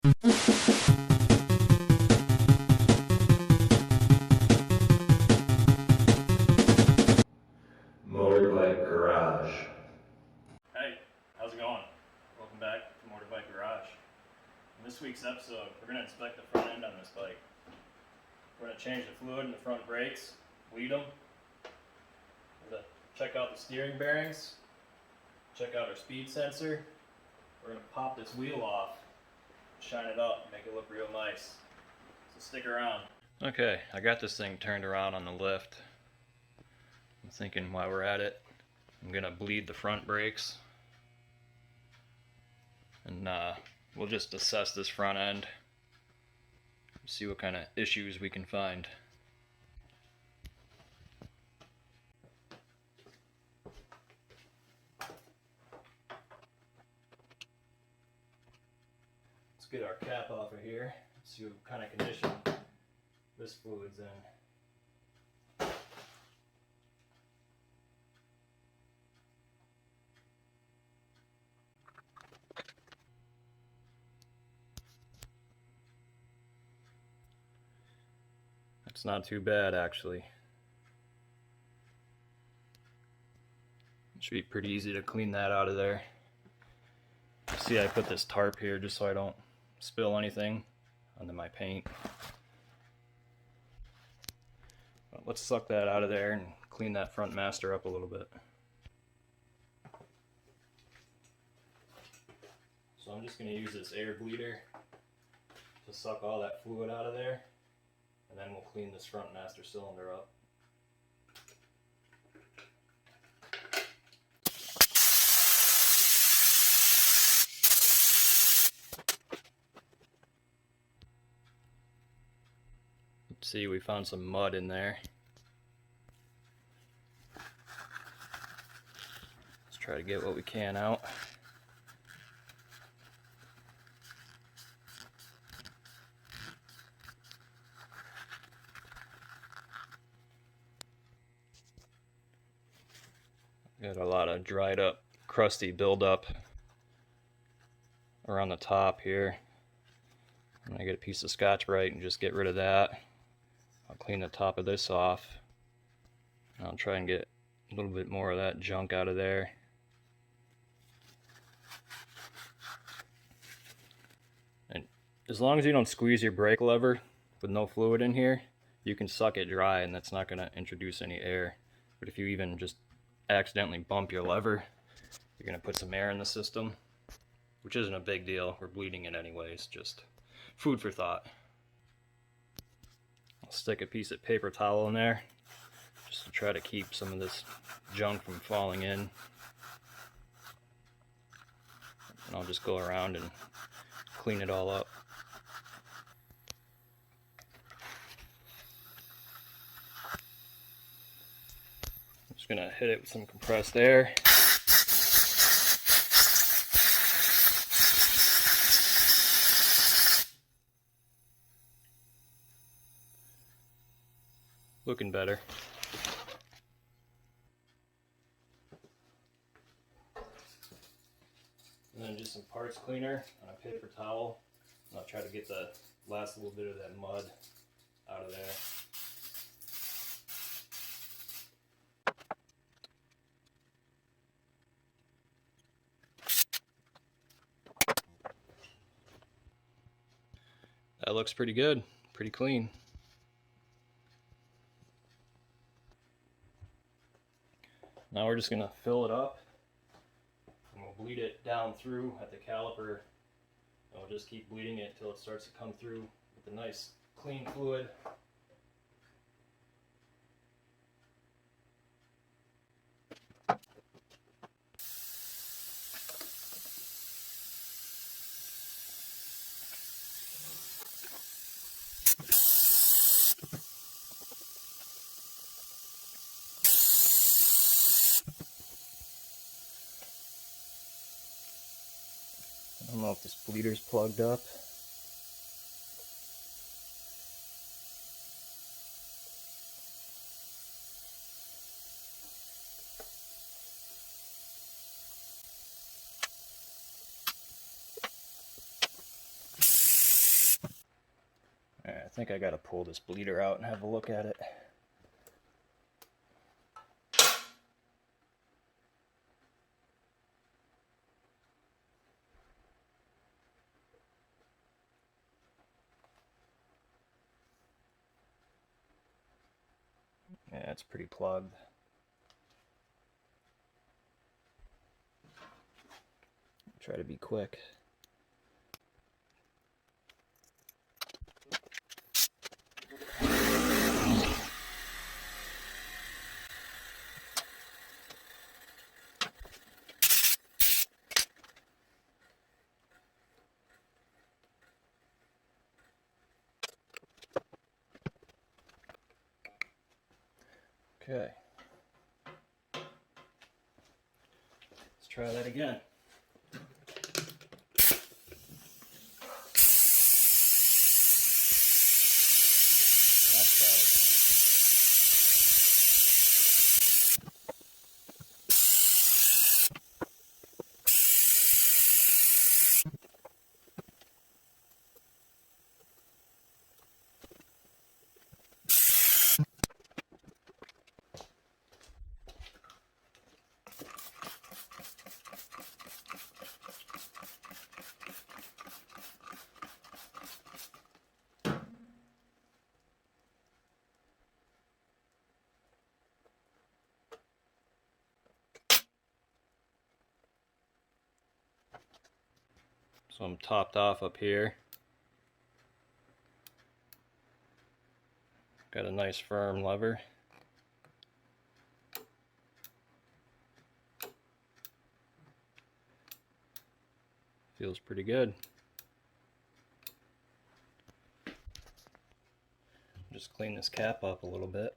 Motorbike Garage. Hey, how's it going? Welcome back to Motorbike Garage. In this week's episode, we're going to inspect the front end on this bike. We're going to change the fluid in the front brakes, bleed them. We're going to check out the steering bearings, check out our speed sensor. We're going to pop this wheel off, shine it up, make it look real nice. So stick around. Okay, I got this thing turned around on the lift. I'm thinking while we're at it, I'm going to bleed the front brakes. And we'll just assess this front end, see what kind of issues we can find. Let's get our cap off of here, see what kind of condition this fluid's in. It's not too bad, actually. It should be pretty easy to clean that out of there. See, I put this tarp here just so I don't spill anything onto my paint. But let's suck that out of there and clean that front master up a little bit. So I'm just going to use this air bleeder to suck all that fluid out of there. And then we'll clean this front master cylinder up. Let's see, we found some mud in there. Let's try to get what we can out. Got a lot of dried up, crusty buildup around the top here. I'm gonna get a piece of Scotch-Brite and just get rid of that. I'll clean the top of this off. I'll try and get a little bit more of that junk out of there. And as long as you don't squeeze your brake lever with no fluid in here, you can suck it dry and that's not gonna introduce any air. But if you even just accidentally bump your lever, you're going to put some air in the system, which isn't a big deal. We're bleeding it anyways, just food for thought. I'll stick a piece of paper towel in there just to try to keep some of this junk from falling in. And I'll just go around and clean it all up. Gonna hit it with some compressed air. Looking better. And then just some parts cleaner on a paper towel. And I'll try to get the last little bit of that mud out of there. That looks pretty good, pretty clean. Now we're just going to fill it up and we'll bleed it down through at the caliper, and we'll just keep bleeding it until it starts to come through with a nice clean fluid. I don't know if this bleeder's plugged up. Alright, I think I gotta pull this bleeder out and have a look at it. Yeah, it's pretty plugged. Try to be quick. Okay. Let's try that again. That's better. So I'm topped off up here. Got a nice firm lever. Feels pretty good. Just clean this cap up a little bit.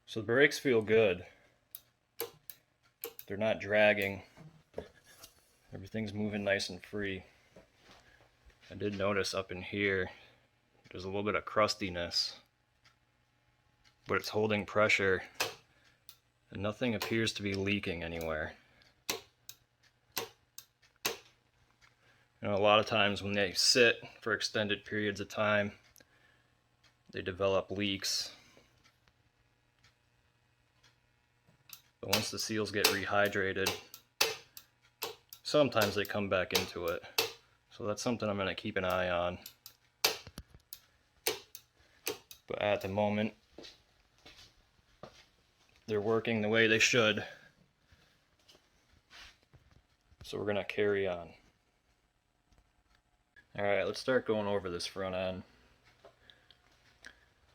So the brakes feel good. They're not dragging. Everything's moving nice and free. I did notice up in here, there's a little bit of crustiness, but it's holding pressure and nothing appears to be leaking anywhere. You know, a lot of times when they sit for extended periods of time, they develop leaks. But once the seals get rehydrated, sometimes they come back into it. So that's something I'm going to keep an eye on. But at the moment, they're working the way they should. So we're going to carry on. Alright, let's start going over this front end.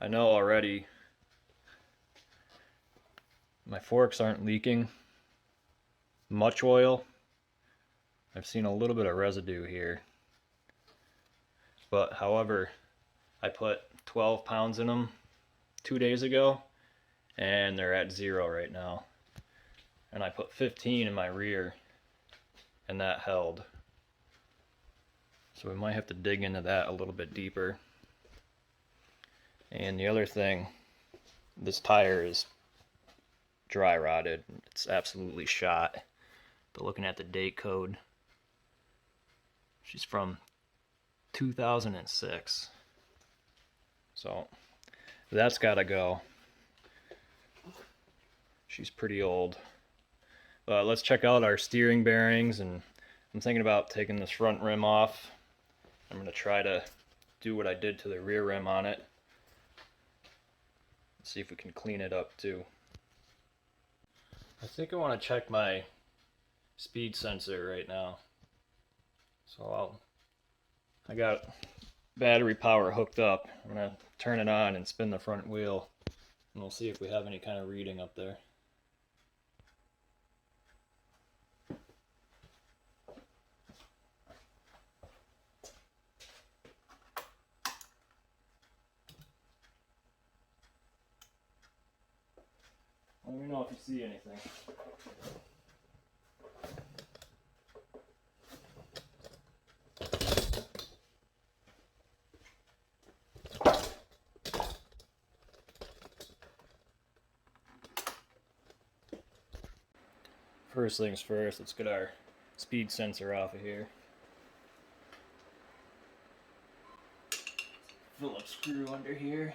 I know already my forks aren't leaking much oil. I've seen a little bit of residue here. But however, I put 12 pounds in them 2 days ago and they're at 0 right now. And I put 15 in my rear and that held. So we might have to dig into that a little bit deeper. And the other thing, this tire is dry rotted. It's absolutely shot. But looking at the date code, she's from 2006. So that's gotta go. She's pretty old. But let's check out our steering bearings, and I'm thinking about taking this front rim off. I'm going to try to do what I did to the rear rim on it. See if we can clean it up too. I think I want to check my speed sensor right now. So I got battery power hooked up. I'm going to turn it on and spin the front wheel And we'll see if we have any kind of reading up there. Let me know if you see anything. First things first, let's get our speed sensor off of here. Phillips screw under here.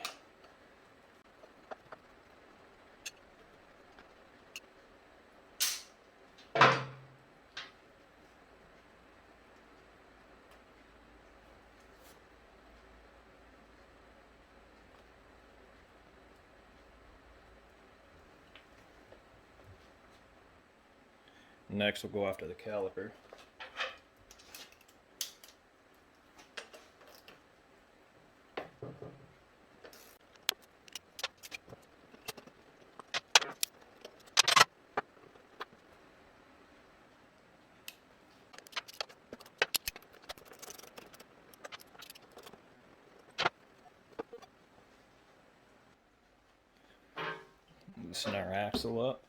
Next, we'll go after the caliper. Loosen our axle up.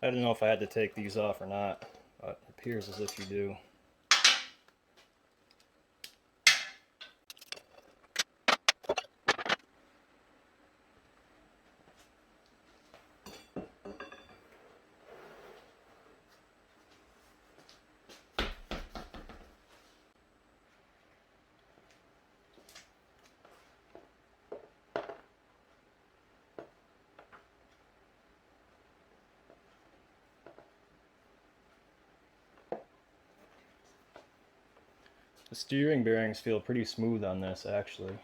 I don't know if I had to take these off or not, but it appears as if you do. The steering bearings feel pretty smooth on this, actually.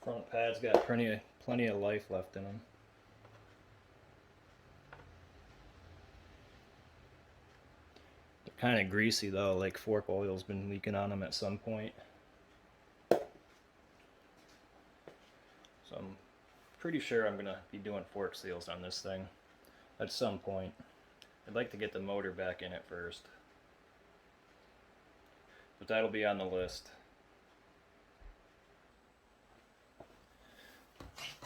Front pad's got plenty of life left in them. They're kind of greasy though, like fork oil's been leaking on them at some point. So I'm pretty sure I'm gonna be doing fork seals on this thing at some point. I'd like to get the motor back in it first, but that'll be on the list.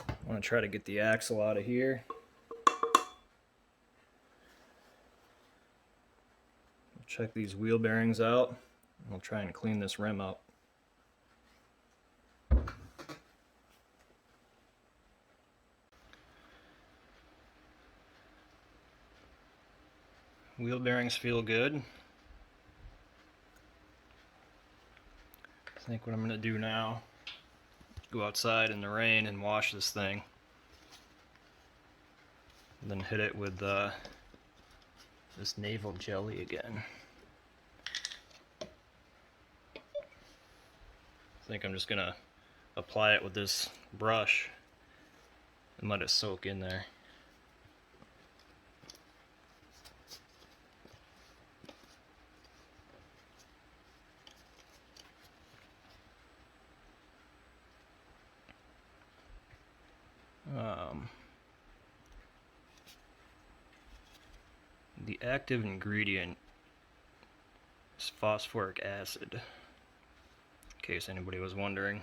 I want to try to get the axle out of here. Check these wheel bearings out. We'll try and clean this rim up. Wheel bearings feel good. I think what I'm going to do now, go outside in the rain and wash this thing. And then hit it with this navel jelly again. I think I'm just going to apply it with this brush and let it soak in there. The active ingredient is phosphoric acid, in case anybody was wondering.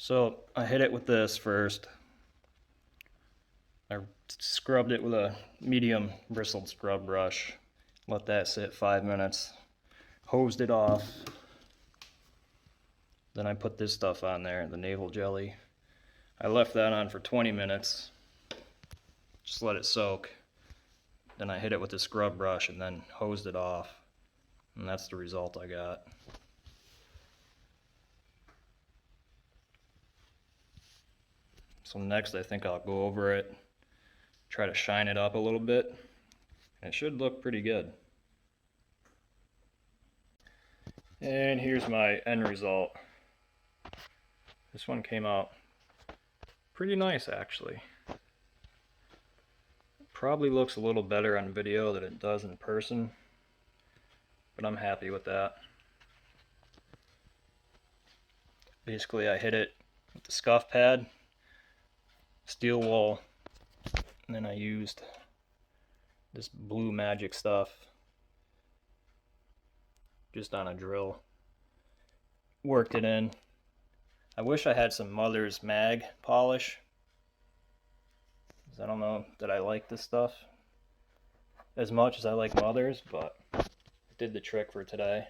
So I hit it with this first. I scrubbed it with a medium bristled scrub brush. Let that sit 5 minutes. Hosed it off. Then I put this stuff on there, the navel jelly. I left that on for 20 minutes. Just let it soak. Then I hit it with the scrub brush and then hosed it off. And that's the result I got. So next I think I'll go over it, try to shine it up a little bit, and it should look pretty good. And here's my end result. This one came out pretty nice actually. Probably looks a little better on video than it does in person, but I'm happy with that. Basically I hit it with the scuff pad, steel wool, and then I used this blue magic stuff just on a drill. Worked it in. I wish I had some Mother's Mag polish, because I don't know that I like this stuff as much as I like Mother's, but it did the trick for today.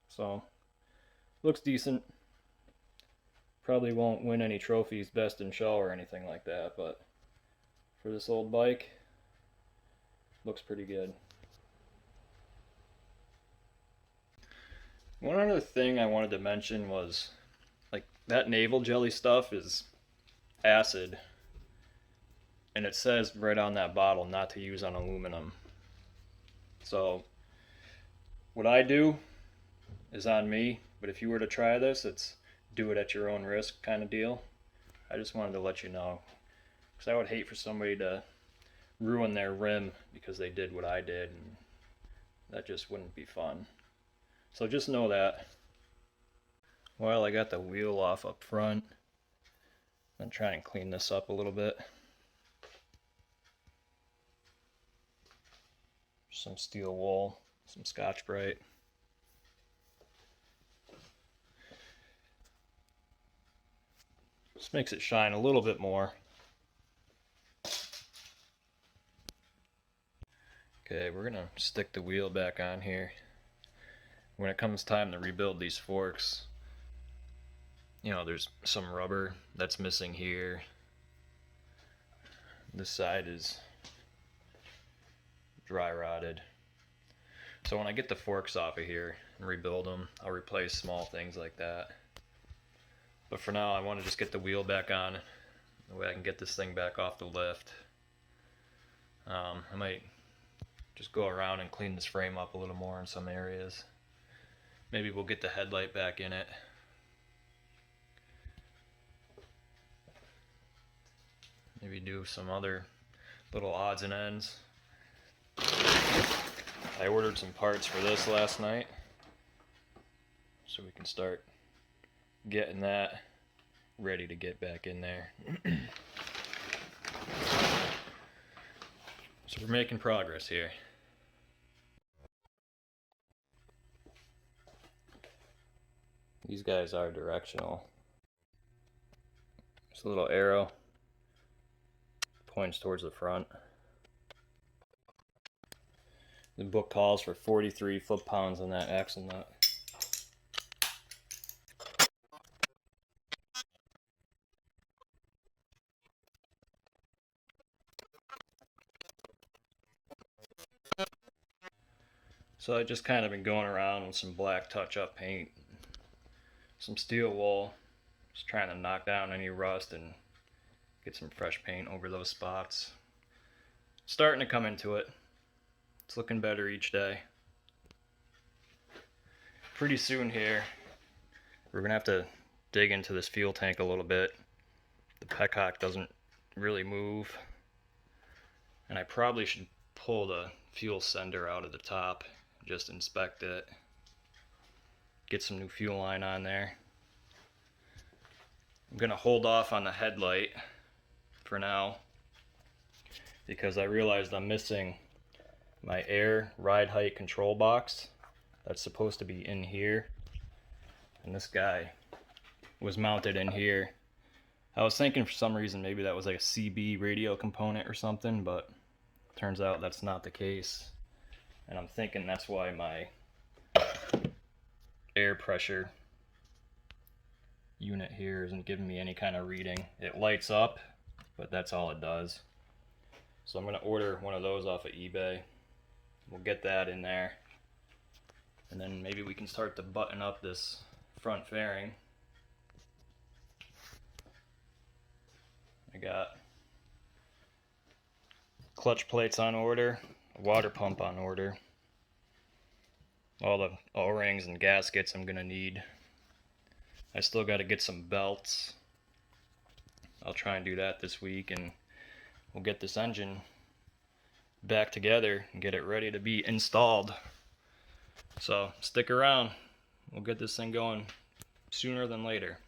So, looks decent. Probably won't win any trophies, best in show or anything like that, but for this old bike, looks pretty good. One other thing I wanted to mention was, like, that navel jelly stuff is acid, and it says right on that bottle not to use on aluminum. So what I do is on me, but if you were to try this, it's do it at your own risk kind of deal. I just wanted to let you know, because I would hate for somebody to ruin their rim because they did what I did, and that just wouldn't be fun. So just know that. Well, I got the wheel off up front. I'm gonna try and clean this up a little bit. Some steel wool, some Scotch-Brite. Just makes it shine a little bit more. Okay, we're gonna stick the wheel back on here. When it comes time to rebuild these forks, you know, there's some rubber that's missing here. This side is dry rotted. So when I get the forks off of here and rebuild them, I'll replace small things like that. But for now, I want to just get the wheel back on. That way I can get this thing back off the lift. I might just go around and clean this frame up a little more in some areas. Maybe we'll get the headlight back in it. Maybe do some other little odds and ends. I ordered some parts for this last night, so we can start getting that ready to get back in there. So we're making progress here. These guys are directional. There's a little arrow, points towards the front. The book calls for 43 foot-pounds on that axle nut. So I just kind of been going around with some black touch-up paint, some steel wool, just trying to knock down any rust and get some fresh paint over those spots. Starting to come into it. It's looking better each day. Pretty soon here, we're gonna have to dig into this fuel tank a little bit. The petcock doesn't really move, and I probably should pull the fuel sender out of the top, just inspect it, get some new fuel line on there. I'm gonna hold off on the headlight for now because I realized I'm missing my air ride height control box that's supposed to be in here, and this guy was mounted in here. I was thinking for some reason maybe that was like a CB radio component or something, but turns out that's not the case. And I'm thinking that's why my air pressure unit here isn't giving me any kind of reading. It lights up, but that's all it does. So I'm going to order one of those off of eBay. We'll get that in there. And then maybe we can start to button up this front fairing. I got clutch plates on order, a water pump on order, all the O-rings and gaskets I'm gonna need. I still got to get some belts. I'll try and do that this week, and we'll get this engine back together and get it ready to be installed. So stick around, we'll get this thing going sooner than later.